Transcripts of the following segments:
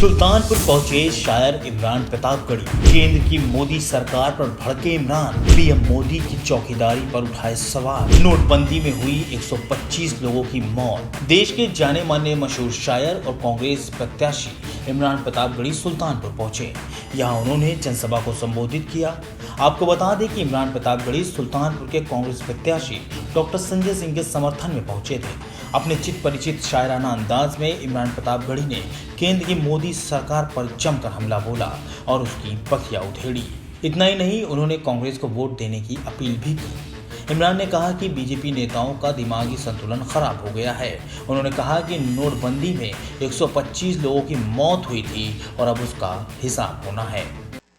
सुल्तानपुर पहुंचे शायर इमरान प्रतापगढ़ी। केंद्र की मोदी सरकार पर भड़के इमरान, पीएम मोदी की चौकीदारी पर उठाए सवाल। नोटबंदी में हुई 125 लोगों की मौत। देश के जाने माने मशहूर शायर और कांग्रेस प्रत्याशी इमरान प्रतापगढ़ी सुल्तानपुर पहुंचे। यहां उन्होंने जनसभा को संबोधित किया। आपको बता दें कि इमरान प्रतापगढ़ी सुल्तानपुर के कांग्रेस प्रत्याशी डॉक्टर संजय सिंह के समर्थन में पहुंचे थे। अपने चित परिचित शायराना अंदाज में इमरान प्रतापगढ़ी ने केंद्र की मोदी सरकार पर जमकर हमला बोला और उसकी बखिया उधेड़ी। इतना ही नहीं, उन्होंने कांग्रेस को वोट देने की अपील भी की। इमरान ने कहा कि बीजेपी नेताओं का दिमागी संतुलन खराब हो गया है। उन्होंने कहा कि नोटबंदी में 125 लोगों की मौत हुई थी और अब उसका हिसाब होना है।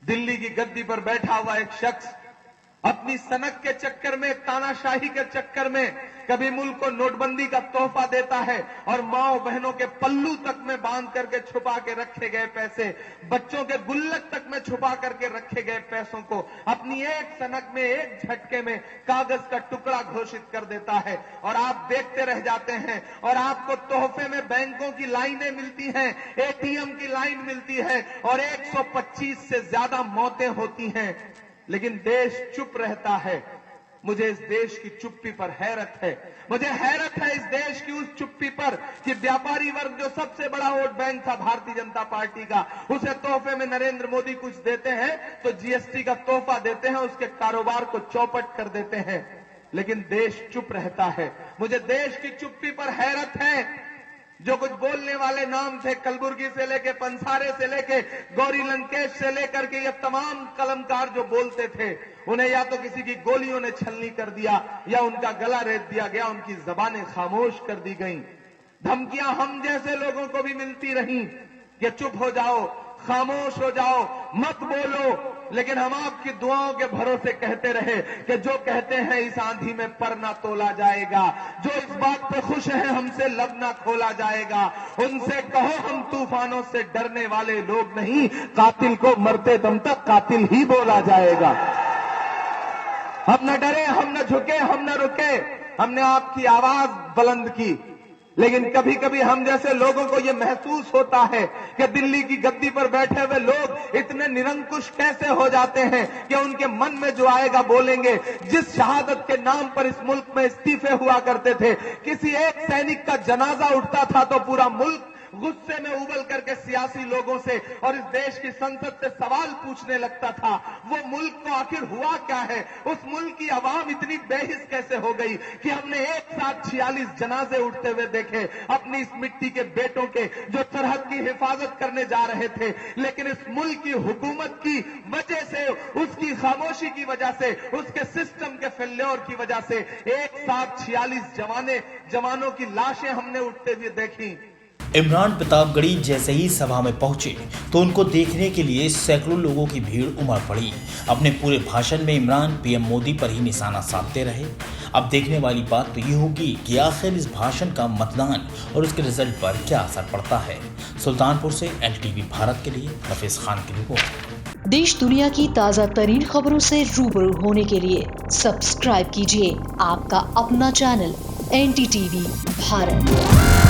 दिल्ली की गद्दी पर बैठा हुआ एक शख्स अपनी सनक के चक्कर में, तानाशाही के चक्कर में कभी मुल्क को नोटबंदी का तोहफा देता है और माओ बहनों के पल्लू तक में बांध करके छुपा के रखे गए पैसे, बच्चों के गुल्लक तक में छुपा करके रखे गए पैसों को अपनी एक सनक में, एक झटके में कागज का टुकड़ा घोषित कर देता है और आप देखते रह जाते हैं। और आपको तोहफे में बैंकों की लाइनें मिलती हैं, एटीएम की लाइन मिलती है और 125 से ज्यादा मौतें होती हैं, लेकिन देश चुप रहता है। मुझे इस देश की चुप्पी पर हैरत है। मुझे हैरत है इस देश की उस चुप्पी पर कि व्यापारी वर्ग जो सबसे बड़ा वोट बैंक था भारतीय जनता पार्टी का, उसे तोहफे में नरेंद्र मोदी कुछ देते हैं तो जीएसटी का तोहफा देते हैं, उसके कारोबार को चौपट कर देते हैं, लेकिन देश चुप रहता है। मुझे देश की चुप्पी पर हैरत है। जो कुछ बोलने वाले नाम थे, कलबुर्गी से लेके, पंसारे से लेके, गौरी लंकेश से लेकर के ये तमाम कलमकार जो बोलते थे, उन्हें या तो किसी की गोलियों ने छलनी कर दिया या उनका गला रेत दिया गया, उनकी जबानें खामोश कर दी गईं। धमकियां हम जैसे लोगों को भी मिलती रहीं कि चुप हो जाओ, खामोश हो जाओ, मत बोलो, लेकिन हम आपकी दुआओं के भरोसे कहते रहे कि जो कहते हैं इस आंधी में पर ना तोला जाएगा, जो इस बात पे खुश है हमसे लब ना खोला जाएगा, उनसे कहो हम तूफानों से डरने वाले लोग नहीं, कातिल को मरते दम तक कातिल ही बोला जाएगा। हम न डरे, हम न झुके, हम न रुके, हमने आपकी आवाज बुलंद की, लेकिन कभी कभी हम जैसे लोगों को यह महसूस होता है कि दिल्ली की गद्दी पर बैठे हुए लोग इतने निरंकुश कैसे हो जाते हैं कि उनके मन में जो आएगा बोलेंगे। जिस शहादत के नाम पर इस मुल्क में इस्तीफे हुआ करते थे, किसी एक सैनिक का जनाजा उठता था तो पूरा मुल्क गुस्से में उबल करके सियासी लोगों से और इस देश की संसद से सवाल पूछने लगता था। वो मुल्क को आखिर हुआ क्या है? उस मुल्क की आवाम इतनी बेहिस कैसे हो गई कि हमने एक साथ 46 जनाजे उठते हुए देखे अपनी इस मिट्टी के बेटों के, जो सरहद की हिफाजत करने जा रहे थे, लेकिन इस मुल्क की हुकूमत की वजह से, उसकी खामोशी की वजह से, उसके सिस्टम के फेल्योर की वजह से एक साथ 46 जवानों की लाशें हमने उठते हुए देखी। इमरान प्रतापगढ़ी जैसे ही सभा में पहुंचे तो उनको देखने के लिए सैकड़ों लोगों की भीड़ उमड़ पड़ी। अपने पूरे भाषण में इमरान पीएम मोदी पर ही निशाना साधते रहे। अब देखने वाली बात तो ये होगी कि आखिर इस भाषण का मतदान और उसके रिजल्ट पर क्या असर पड़ता है। सुल्तानपुर से एलटीवी भारत के लिए नफीस खान की रिपोर्ट। देश दुनिया की ताज़ा तरीन खबरों से रूबरू होने के लिए सब्सक्राइब कीजिए आपका अपना चैनल NDTV भारत।